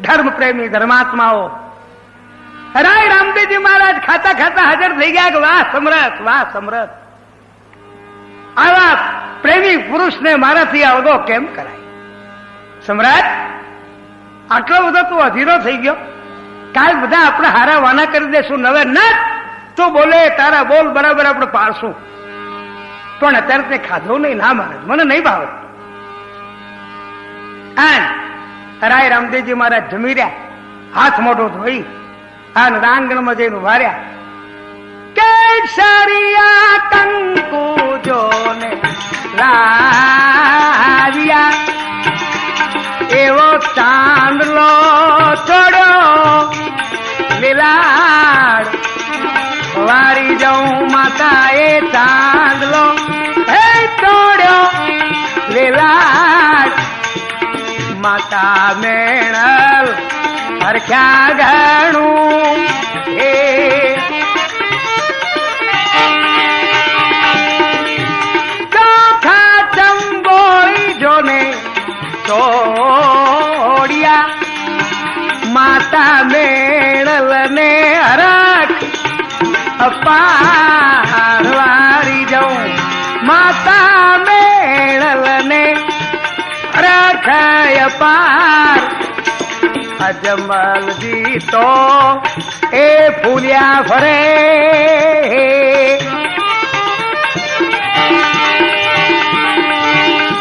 ધર્મ પ્રેમી ધર્માત્માઓ રાય રામદેવજી મહારાજ ખાતા ખાતા હાજર થઈ ગયા કે વાહ સમરથ, વાહ સમરથ, આવા પ્રેમી પુરુષને મારાથી આવડો કેમ કરાય? સમ્રાટ, આટલો બધો તું અધીરો થઈ ગયો, કાલ બધા આપણે હારા વાના કરી દેશું, નવે ન તું બોલે તારા બોલ બરાબર આપણે પાડશું. પણ અત્યારે તે ખાધું નહીં. ના મહારાજ, મને નહીં ભાવે. રાય રામદેવજી મહારાજ જમી રહ્યા, હાથ મોઢો ધોઈ અને રાંગણમાં જઈને ઉભા રહ્યા. કેસરિયા કંકુ જોને લાવ્યા, એવો ચાંદલો ચોડ્યો લીલાડ. વારી જાઉં માતા એ ચાંદલો હે ચોડ્યો લીલાડ. માતા મેણલ હરખ્યા ઘણું હે. ચોખા ચંબોઈ જોને તોડિયા, માતા મેણલ ને હરખ અપાર. વારી જાઉં માતા મેણલ ને રખય પાર. અજમલજી તો એ ફૂલ્યા ફરે,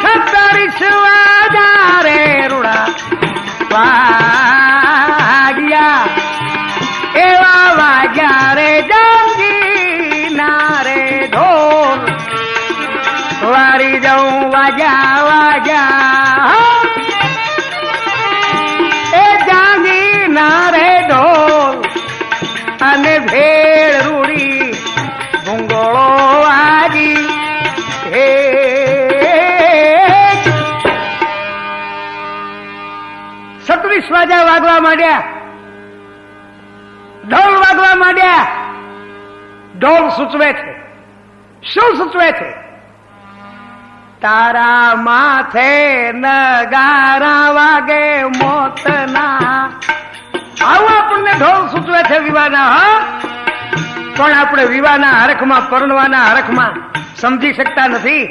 ખતરીશ વાજારે રૂડા વાગ્યા, એવા વાગ્યા રે જંગી નારે ઢોલ. વારી જાઉં વાગ્યા વાગ્યા એ જાગી નારે ઢોલ. અને ભેળ રૂડી ભૂંગોળો વાગી હે. સત્રીસ વાજા વાગવા માંડ્યા, ઢોલ વાગવા માંડ્યા. ઢોલ સૂચવે છે, શું સૂચવે છે? તારા માથે નગારા વાગે મોતના. આવું આપણને ઢોલ સૂચવે છે વિવાહના. હા, પણ આપણે વિવાહના હરખમાં, પરણવાના હરખમાં સમજી શકતા નથી.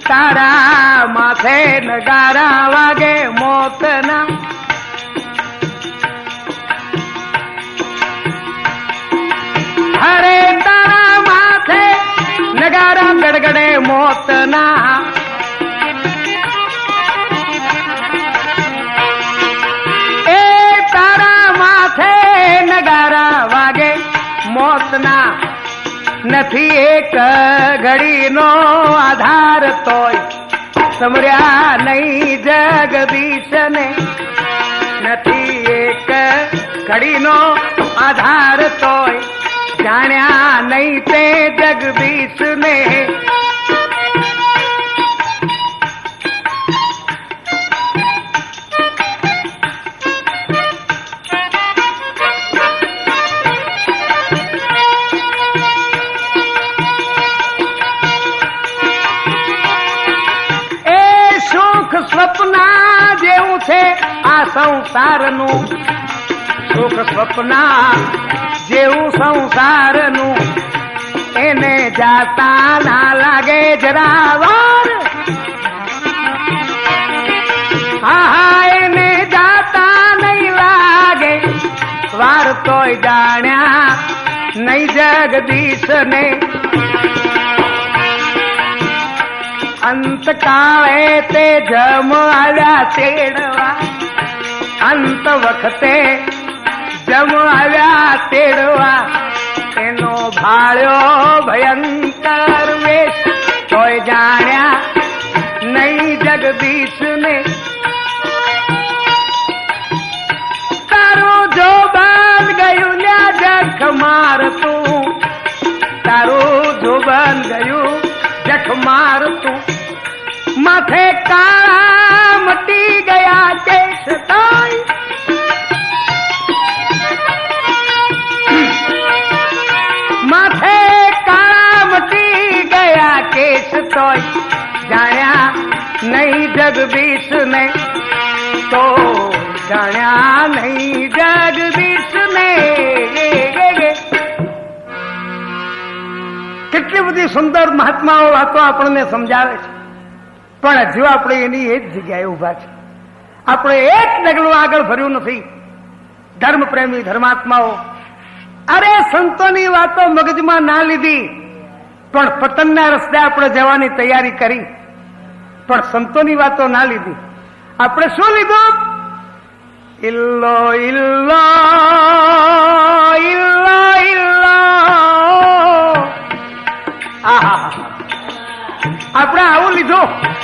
તારા માથે નગારા વાગે મોતના. અરે તારા માથે નગારા ગડગડે મોતના. એ તારા માથે નગારા વાગે મોતના. નથી એક ઘડીનો આધાર તોય સમર્યા નહીં જગદીશને. નથી એક ઘડીનો આધાર તોય જાણ્યા નહીં તે જગદીશને. સ્વપ્ના જેવું છે આ સંસારનું, સુખ સ્વપ્ના જેવું સંસારનું. એને જાતા ના લાગે જરા વાર. હા, એને તોય જાણ્યા નહીં જગદીશ ને અંતકાળે તે જમ આવ્યા તેડવા અંત વખતે જમ આવ્યા તેડવા એનો ભાળ્યો ભયંકર વેશ તોય જાણ્યા નહીં જગદીશ ને તારું જો બંધ ગયું લ્યા જખ મારતું તારું જો બંધ ગયું જખ મારતું માથે કાળા મટી ગયા કેશ તોય માથે કાળા મટી ગયા કેશ તોય જાણ્યા નહીં જગદીશ ને તો જાણ્યા નહીં જગદીશ ને કેટલી બધી સુંદર મહાત્માઓ વાતો આપણને સમજાવે છે પણ હજુ આપણે એની એ જ જગ્યાએ ઉભા છે આપણે એક ડગલું આગળ ભર્યું નથી ધર્મ પ્રેમી ધર્માત્માઓ અરે સંતોની વાતો મગજમાં ના લીધી પણ પતનના રસ્તે આપણે જવાની તૈયારી કરી પણ સંતોની વાતો ના લીધી આપણે શું લીધું ઇલ્લો ઇલ્લો ઇલ્લો ઇલ્લો આહા આપણે આવું લીધું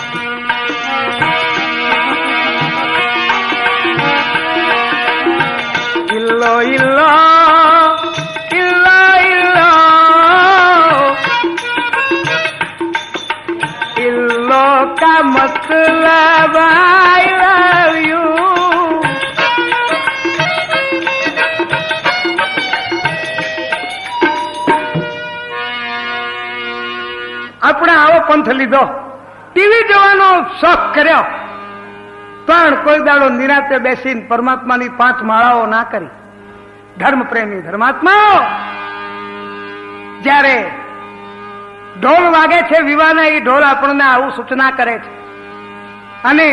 ઇલ્લો ઇલ્લો ઇલ્લો ઇલ્લો ઇલ્લો કા મતલબ આઈ લવ યુ આપણે આવો પંથ લીધો ટીવી જોવાનો શોખ કર્યો પણ કોઈ દાડો નિરાતે બેસીને પરમાત્માની 5 માળાઓ ના કરી ધર્મ પ્રેમી ધર્માત્માઓ જ્યારે ઢોલ વાગે છે વિવાહના એ ઢોલ આપણને આવું સૂચના કરે છે અને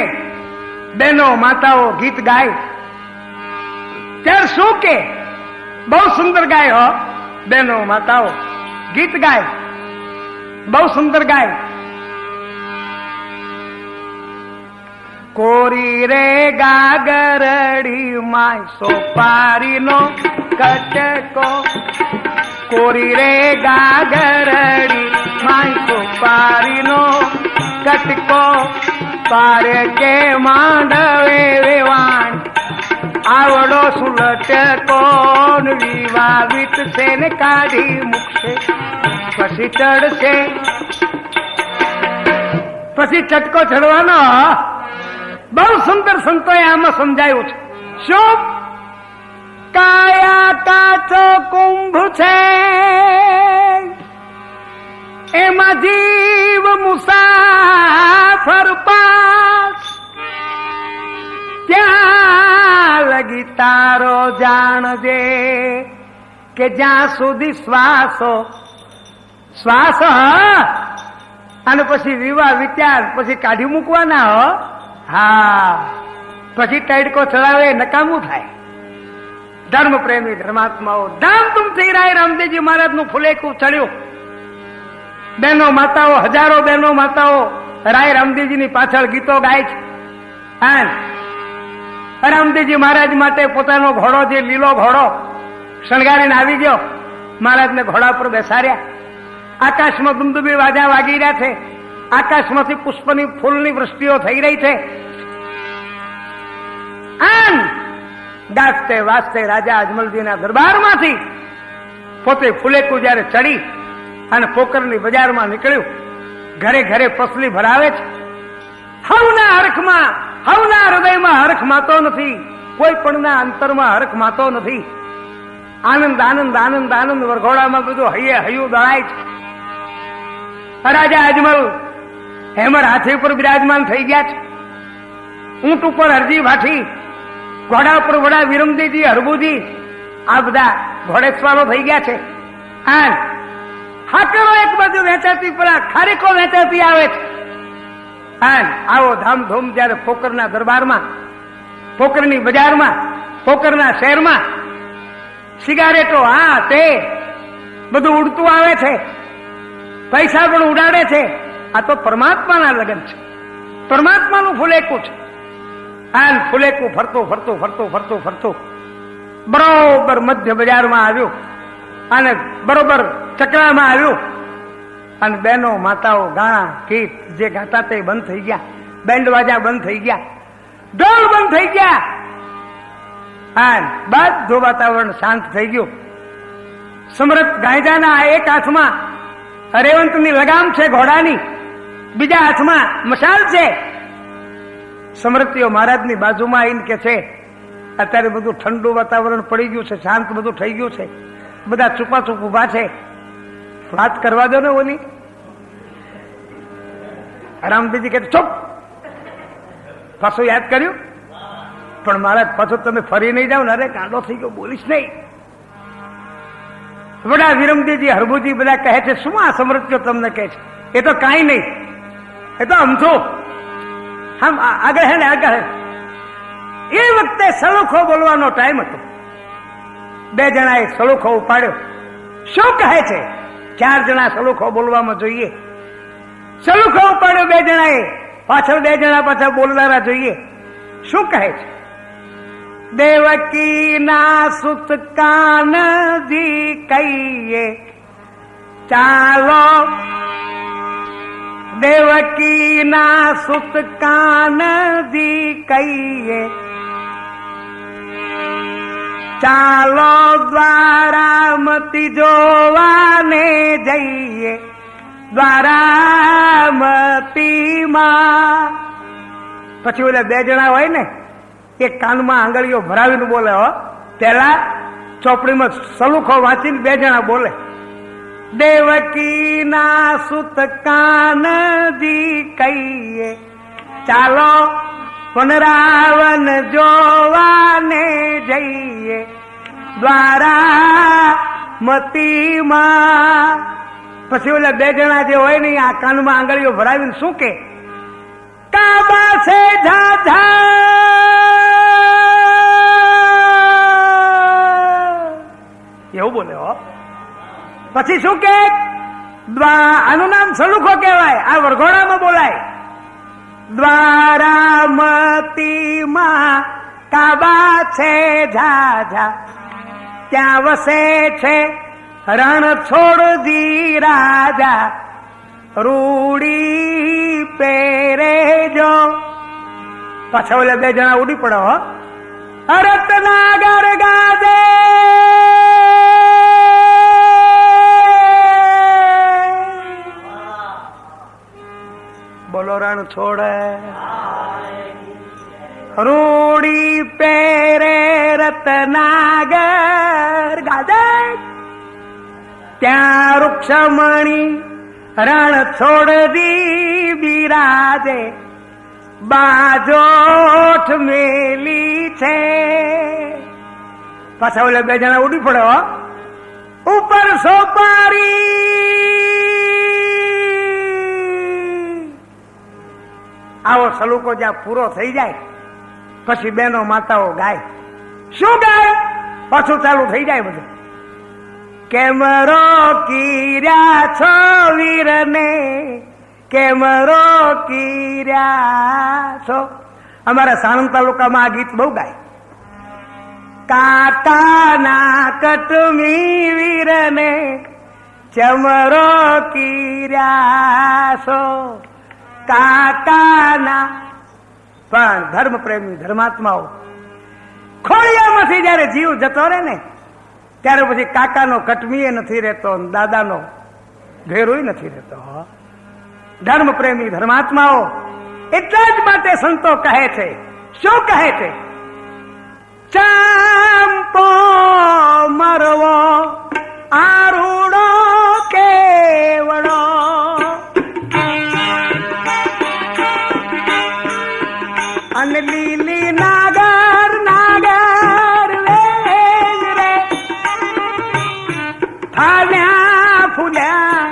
બહેનો માતાઓ ગીત ગાય ત્યારે શું કે બહુ સુંદર ગાય હો બહેનો માતાઓ ગીત ગાય બહુ સુંદર ગાય કોરી રે ગાગરડી માય સોપારીનો કટકો કોરી રે ગાગરડી માય સોપારીનો કટકો પારે કે માંડવે વેવાણ આવડો સુલટકો વિવાવિત છે ને કાઢી મૂકશે પછી ચડશે પછી ચટકો ચડવાનો બહુ સુંદર સંતોએ આમાં સમજાયું છે શું કાયા કાચો કુંભ છે એમાં જીવ મુસાફર પાસ ત્યાં લગી તારો જાણજે કે જ્યાં સુધી શ્વાસ અને પછી વિવાહ વિચાર પછી કાઢી મૂકવાના હો હા પછી તડકો ચડાવે નકામું થાય ધર્મ પ્રેમી ધર્માત્માઓ ધામધૂમથી રાય રામદેવજી મહારાજ નું ફુલેકું ચડ્યું બહેનો માતાઓ હજારો બહેનો માતાઓ રાય રામદેવજીની પાછળ ગીતો ગાય છે રામદેવજી મહારાજ માટે પોતાનો ઘોડો જે લીલો ઘોડો શણગારીને આવી ગયો મહારાજને ઘોડા પર બેસાડ્યા આકાશમાં દુમદુમી વાજા વાગી રહ્યા છે આકાશમાંથી પુષ્પની ફૂલની વૃષ્ટિઓ થઈ રહી છે ગાજતે વાજતે રાજા અજમલજીના દરબારમાંથી પોતે ફુલેકું જયારે ચડી અને પોકરની બજારમાં નીકળ્યું ઘરે ઘરે પસલી ભરાવે છે હવના હરખમાં હવના હૃદયમાં હરખ માતો નથી કોઈ પણના અંતરમાં હરખ માતો નથી આનંદ આનંદ આનંદ આનંદ વરઘોડામાં બધું હૈયે હૈયું દળાય છે રાજા અજમલ હેમર હાથી ઉપર બિરાજમાન થઈ ગયા છે ઊંટ ઉપર હરજી ભાઠી ઘોડા ઉપર વડા વિરમદેવજી હરબુજી આ બધા ઘોડેસવારો થઈ ગયા છે હાકરો એક બાજુ વેચાતી પેલા ખારીકો વેચાતી આવે છે આવો ધામધૂમ જયારે પોકરના દરબારમાં પોકરની બજારમાં પોકરના શહેરમાં સિગારેટો આ તે બધું ઉડતું આવે છે, પૈસા પણ ઉડાડે છે. આ તો પરમાત્માના લગ્ન છે, પરમાત્માનું ફુલેકું છે. આ ફુલેકું ફરતું ફરતું ફરતું ફરતું ફરતું બરોબર મધ્ય બજારમાં આવ્યું અને બરોબર ચકરામાં આવ્યું અને બહેનો માતાઓ ગાણા ગીત જે ગાતા તે બંધ થઈ ગયા, બેન્ડ વાજા બંધ થઈ ગયા, ઢોલ બંધ થઈ ગયા. અને બધું વાતાવરણ શાંત થઈ ગયું. સમરથ ગાયજાના એક હાથમાં રેવંતની લગામ છે ઘોડાની, બીજા હાથમાં મશાલ છે. સમરથીઓ મહારાજની બાજુમાં આવીને કે છે અત્યારે બધું ઠંડુ વાતાવરણ પડી ગયું છે, શાંત બધું થઈ ગયું છે, બધા ચૂપાચૂપ ઉભા છે, વાત કરવા દો ને ઓલી. રામદેવજી કે ચૂપ, પાછું યાદ કર્યું. પણ મહારાજ પાછું તમે ફરી નહીં જાઓ ને, અરે કાંડો થઈ ગયો, બોલીશ નહીં. વડા વિરમદેવજી હરભુજી બધા કહે છે શું આ સમૃદ્ધિઓ તમને કહે છે? એ તો કાંઈ નહીં, એ તો અમથું આમ આગળ હે ને આગળ. એ વખતે સલુખો બોલવાનો ટાઈમ હતો. બે જણાએ સલુખો ઉપાડ્યો. શું કહે છે? 4 જણા સલુખો બોલવામાં જોઈએ. સલુખો ઉપાડ્યો બે જણાએ, પાછળ 2 જણા પાછળ બોલનારા જોઈએ. શું કહે છે? દેવકી ના સુત કાનજી કહીએ ચાલો, દેવકી ના સુત કાનજી કહીએ ચાલો, દ્વારામતી જોવાને જઈએ, દ્વારામતી માં. પછી ઓલા 2 જણા હોય ને એક કાનમાં આંગળીઓ ભરાવીને બોલે. હો, પેલા ચોપડીમાં સલુખો વાંચીને 2 જણા બોલે. દેવકી ના સુત કાનજી કહીએ ચાલો, પુનરાવન જોવાને જઈએ, દ્વારામતી માં. પછી ઓલા 2 જણા જે હોય ને આ કાનમાં આંગળીઓ ભરાવીને શું કે? કાબા સે ઝાઝા એવું બોલે. હો, પછી શું કે? આનું નામ સલુખો કહેવાય. આ વરઘોડામાં બોલાય. દ્વારામતી માં કાબા છે ઝાઝા, ત્યાં વસે છે રણ છોડજી રાજા, રૂડી પહેરે જો. પાછા ઓલા 2 જણા ઉડી પડો. હો, રત્નાગર ગાજે બોલો, રણ છોડે રૂડી પહેરે રત્નાગર ગાજે, ત્યાં વૃક્ષમણી રણ છોડદી બિરાજે, બાજોઠ મેલી છે. પાછા ઓલા 2 જણા ઉડી પડો. ઉપર સોપારી આવો સલુકો જ્યાં પૂરો થઈ જાય પછી બહેનો માતાઓ ગાય. શું ગાય? પાછું ચાલુ થઈ જાય બધું. કેમ રોકીર્યા છો વીરને, કેમ રોકીર્યા છો. અમારા સાણંદ તાલુકામાં આ ગીત બહુ ગાય. કાકાના કટમી વીરને ચમરો કીર્યા છો, કાકાના. પણ ધર્મ પ્રેમી ધર્માત્માઓ ખોળિયામાંથી જયારે જીવ જતો રહે ને ત્યારે પછી કાકાનો કટમીએ નથી રહેતો, દાદાનો ઘેરોય નથી રહેતો. ધર્મ પ્રેમી ધર્માત્માઓ એટલા જ માટે સંતો કહે છે. શું કહે છે? ચાંપો મરવો આરૂડો કેવડો, અને લીલી નાગર નાગર વેજ રે, ફાલ્યા ફૂલ્યા